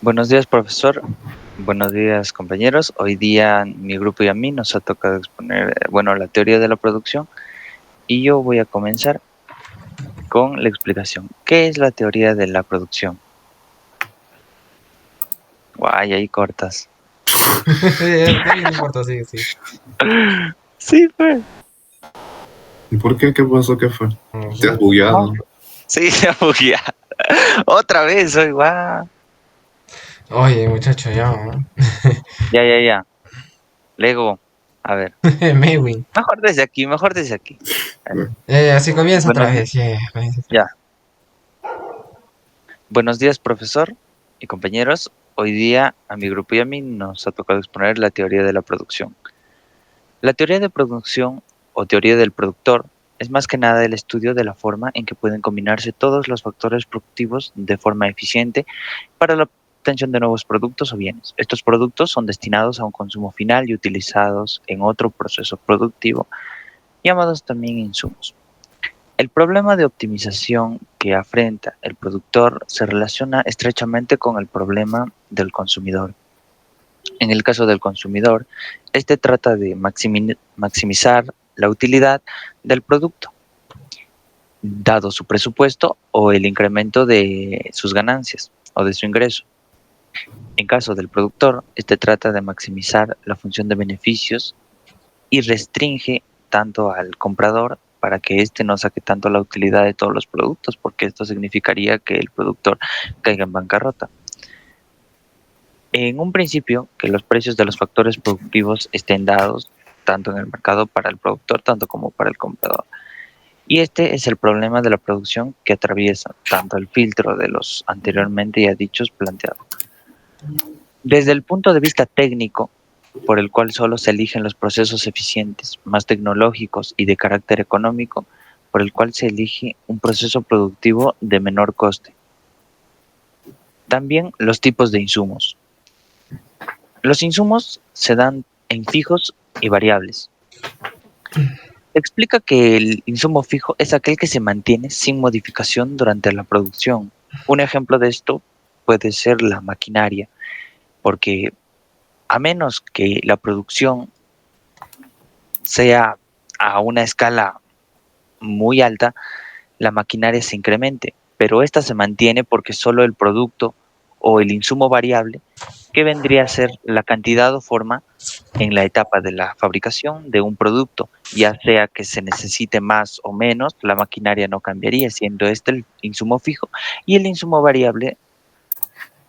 Buenos días, profesor. Buenos días, compañeros. Hoy día mi grupo y a mí nos ha tocado exponer, la teoría de la producción y yo voy a comenzar con la explicación. ¿Qué es la teoría de la producción? Guay, ahí cortas. Está bien, no importa, sí, sí. Sí, fue. ¿Y por qué? ¿Qué pasó? ¿Qué fue? No ¿Te has sé. No, bugueado? sí, se buguea. Otra vez, hoy va. Oye, muchacho, ya, ¿no? Ya. Lego. A ver. Maywin. Mejor desde aquí. A ver. Así comienza otra Buenos, vez, comienza otra ya. Buenos días, profesor y compañeros. Hoy día a mi grupo y a mí nos ha tocado exponer la teoría de la producción. La teoría de producción o teoría del productor es más que nada el estudio de la forma en que pueden combinarse todos los factores productivos de forma eficiente para la obtención de nuevos productos o bienes. Estos productos son destinados a un consumo final y utilizados en otro proceso productivo, llamados también insumos. El problema de optimización que afrenta el productor se relaciona estrechamente con el problema del consumidor. En el caso del consumidor, este trata de maximizar la utilidad del producto, dado su presupuesto o el incremento de sus ganancias o de su ingreso. En caso del productor, este trata de maximizar la función de beneficios y restringe tanto al comprador para que éste no saque tanto la utilidad de todos los productos, porque esto significaría que el productor caiga en bancarrota. En un principio, que los precios de los factores productivos estén dados tanto en el mercado para el productor, tanto como para el comprador. Y este es el problema de la producción que atraviesa tanto el filtro de los anteriormente ya dichos planteados. Desde el punto de vista técnico, por el cual solo se eligen los procesos eficientes, más tecnológicos y de carácter económico, por el cual se elige un proceso productivo de menor coste. También los tipos de insumos. Los insumos se dan en fijos y variables. Explica que el insumo fijo es aquel que se mantiene sin modificación durante la producción. Un ejemplo de esto puede ser la maquinaria, porque a menos que la producción sea a una escala muy alta, la maquinaria se incremente, pero esta se mantiene porque solo el producto o el insumo variable, que vendría a ser la cantidad o forma en la etapa de la fabricación de un producto, ya sea que se necesite más o menos, la maquinaria no cambiaría, siendo este el insumo fijo y el insumo variable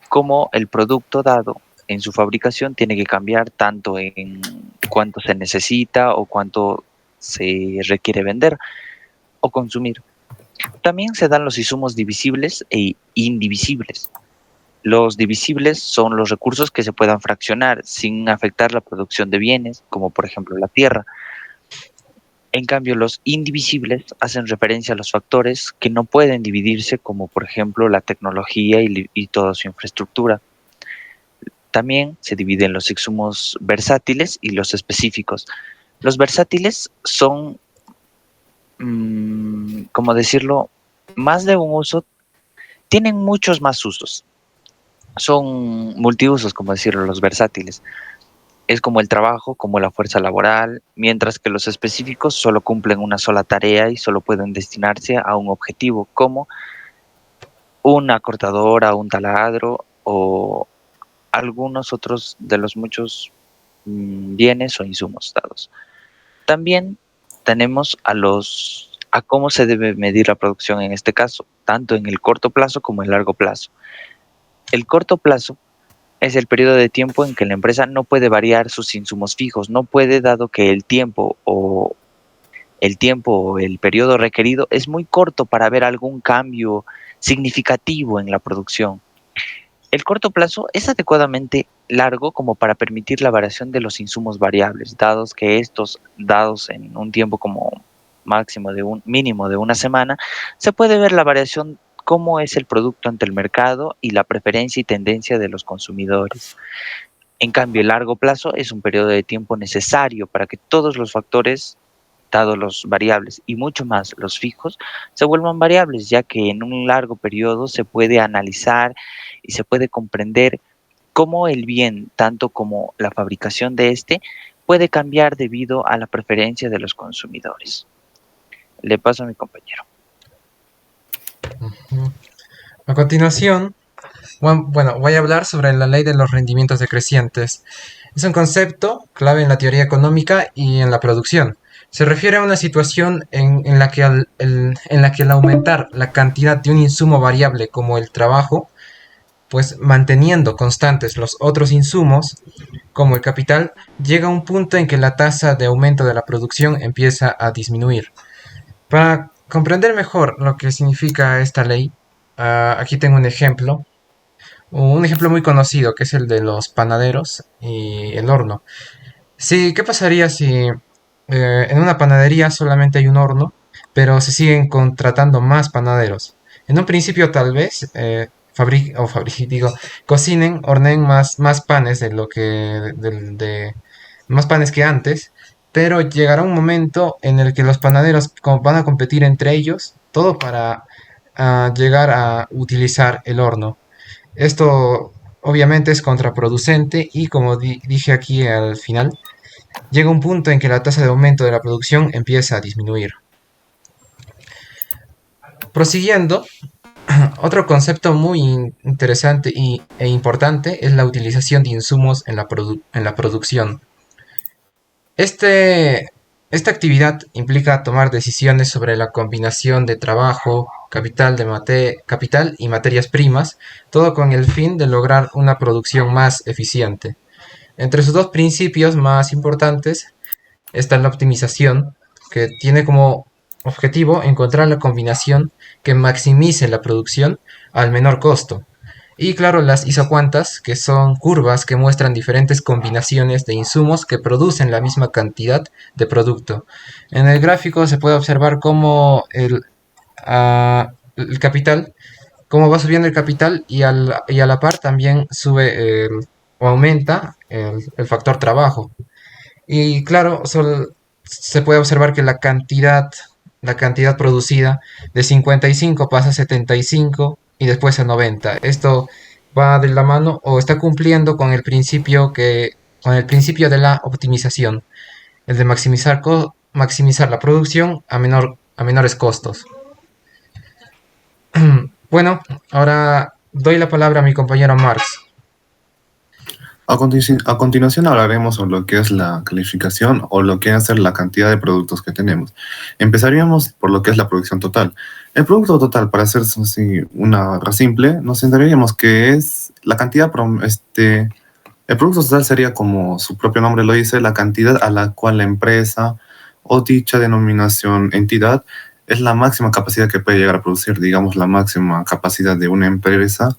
como el producto dado en su fabricación tiene que cambiar tanto en cuánto se necesita o cuánto se requiere vender o consumir. También se dan los insumos divisibles e indivisibles. Los divisibles son los recursos que se puedan fraccionar sin afectar la producción de bienes, como por ejemplo la tierra. En cambio, los indivisibles hacen referencia a los factores que no pueden dividirse, como por ejemplo la tecnología y toda su infraestructura. También se dividen los insumos versátiles y los específicos. Los versátiles son, ¿cómo decirlo?, más de un uso, tienen muchos más usos. Son multiusos, como decirlo, los versátiles. Es como el trabajo, como la fuerza laboral, mientras que los específicos solo cumplen una sola tarea y solo pueden destinarse a un objetivo, como una cortadora, un taladro o algunos otros de los muchos bienes o insumos dados. También tenemos a cómo se debe medir la producción en este caso, tanto en el corto plazo como en el largo plazo. El corto plazo es el periodo de tiempo en que la empresa no puede variar sus insumos fijos, no puede dado que el periodo requerido es muy corto para ver algún cambio significativo en la producción. El corto plazo es adecuadamente largo como para permitir la variación de los insumos variables, dados que estos, dados en un tiempo como máximo de un mínimo de una semana, se puede ver la variación cómo es el producto ante el mercado y la preferencia y tendencia de los consumidores. En cambio, el largo plazo es un periodo de tiempo necesario para que todos los factores dado los variables y mucho más los fijos, se vuelvan variables, ya que en un largo periodo se puede analizar y se puede comprender cómo el bien, tanto como la fabricación de este, puede cambiar debido a la preferencia de los consumidores. Le paso a mi compañero. Ujú. A continuación, bueno, voy a hablar sobre la ley de los rendimientos decrecientes. Es un concepto clave en la teoría económica y en la producción. Se refiere a una situación en la que en la que al aumentar la cantidad de un insumo variable como el trabajo, pues manteniendo constantes los otros insumos, como el capital, llega a un punto en que la tasa de aumento de la producción empieza a disminuir. Para comprender mejor lo que significa esta ley, aquí tengo un ejemplo muy conocido que es el de los panaderos y el horno. Sí, ¿qué pasaría si en una panadería solamente hay un horno, pero se siguen contratando más panaderos? En un principio tal vez digo, cocinen, horneen más panes de lo que más panes que antes, pero llegará un momento en el que los panaderos van a competir entre ellos, todo para llegar a utilizar el horno. Esto obviamente es contraproducente y como dije aquí al final, llega un punto en que la tasa de aumento de la producción empieza a disminuir. Prosiguiendo, otro concepto muy interesante e importante es la utilización de insumos en en la producción. Este, esta actividad implica tomar decisiones sobre la combinación de trabajo, capital y materias primas, todo con el fin de lograr una producción más eficiente. Entre sus dos principios más importantes está la optimización, que tiene como objetivo encontrar la combinación que maximice la producción al menor costo. Y claro, las isocuantas, que son curvas que muestran diferentes combinaciones de insumos que producen la misma cantidad de producto. En el gráfico se puede observar cómo el capital, cómo va subiendo el capital y a la par también sube o aumenta el factor trabajo. Y claro, se puede observar que la cantidad producida de 55 pasa a 75 y después a 90. Esto va de la mano o está cumpliendo con con el principio de la optimización, el de maximizar la producción a menores costos. Bueno, ahora doy la palabra a mi compañero Marx. A continuación hablaremos sobre lo que es la calificación o lo que es la cantidad de productos que tenemos. Empezaríamos por lo que es la producción total. El producto total, para hacer así una simple, nos entenderíamos que es la cantidad, el producto total sería, como su propio nombre lo dice, la cantidad a la cual la empresa o dicha denominación entidad es la máxima capacidad que puede llegar a producir. Digamos, la máxima capacidad de una empresa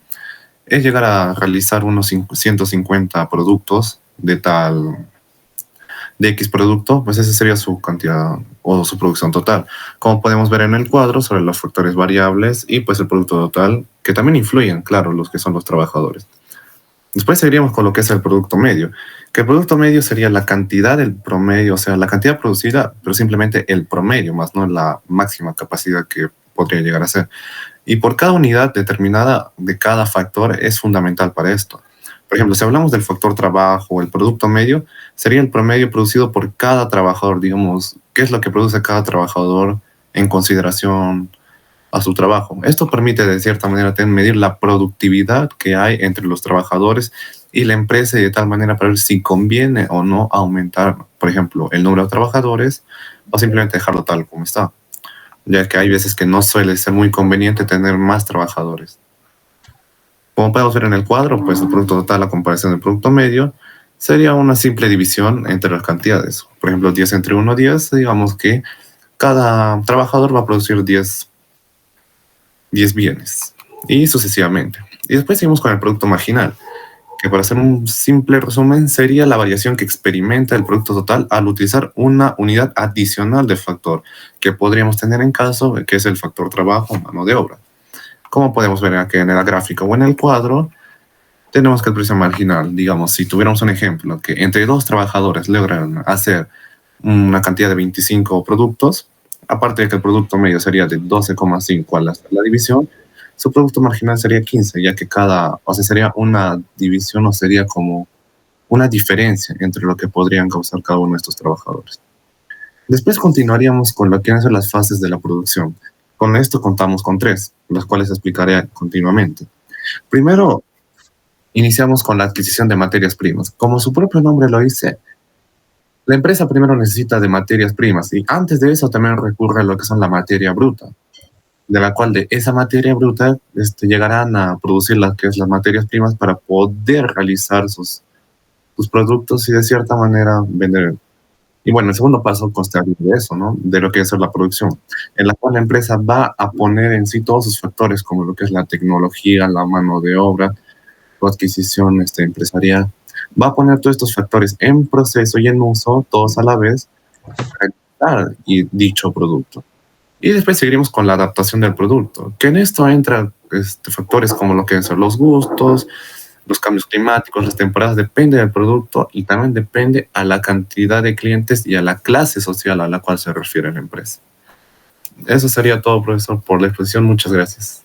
es llegar a realizar unos 150 productos de X producto, pues esa sería su cantidad o su producción total. Como podemos ver en el cuadro sobre los factores variables y pues el producto total, que también influyen, claro, los que son los trabajadores. Después seguiríamos con lo que es el producto medio, que el producto medio sería la cantidad del promedio, o sea, la cantidad producida, pero simplemente el promedio, más no la máxima capacidad que podría llegar a ser. Y por cada unidad determinada de cada factor es fundamental para esto. Por ejemplo, si hablamos del factor trabajo, el producto medio sería el promedio producido por cada trabajador, digamos, qué es lo que produce cada trabajador en consideración a su trabajo. Esto permite de cierta manera medir la productividad que hay entre los trabajadores y la empresa, y de tal manera para ver si conviene o no aumentar, por ejemplo, el número de trabajadores o simplemente dejarlo tal como está, ya que hay veces que no suele ser muy conveniente tener más trabajadores. Como podemos ver en el cuadro, pues el producto total a comparación del producto medio sería una simple división entre las cantidades. Por ejemplo, 10 entre 1, 10, digamos que cada trabajador va a producir 10 bienes y sucesivamente. Y después seguimos con el producto marginal, que para hacer un simple resumen sería la variación que experimenta el producto total al utilizar una unidad adicional de factor que podríamos tener en caso que es el factor trabajo o mano de obra. Como podemos ver aquí en la gráfica o en el cuadro, tenemos que el precio marginal, digamos, si tuviéramos un ejemplo que entre dos trabajadores logran hacer una cantidad de 25 productos, aparte de que el producto medio sería de 12,5 a la división, su producto marginal sería 15, ya que o sea, sería una división o sería como una diferencia entre lo que podrían causar cada uno de estos trabajadores. Después continuaríamos con lo que son las fases de la producción. Con esto contamos con 3, las cuales explicaré continuamente. Primero, iniciamos con la adquisición de materias primas. Como su propio nombre lo dice, la empresa primero necesita de materias primas y antes de eso también recurre a lo que son la materia bruta, de la cual de esa materia bruta llegarán a producir las que es las materias primas para poder realizar sus productos y de cierta manera vender. Y bueno, el segundo paso constaría de eso, ¿no? De lo que es la producción, en la cual la empresa va a poner en sí todos sus factores, como lo que es la tecnología, la mano de obra, la adquisición empresarial. Va a poner todos estos factores en proceso y en uso, todos a la vez, para realizar dicho producto. Y después seguiremos con la adaptación del producto, que en esto entran factores como lo que son los gustos, los cambios climáticos, las temporadas, depende del producto y también depende a la cantidad de clientes y a la clase social a la cual se refiere la empresa. Eso sería todo, profesor, por la exposición. Muchas gracias.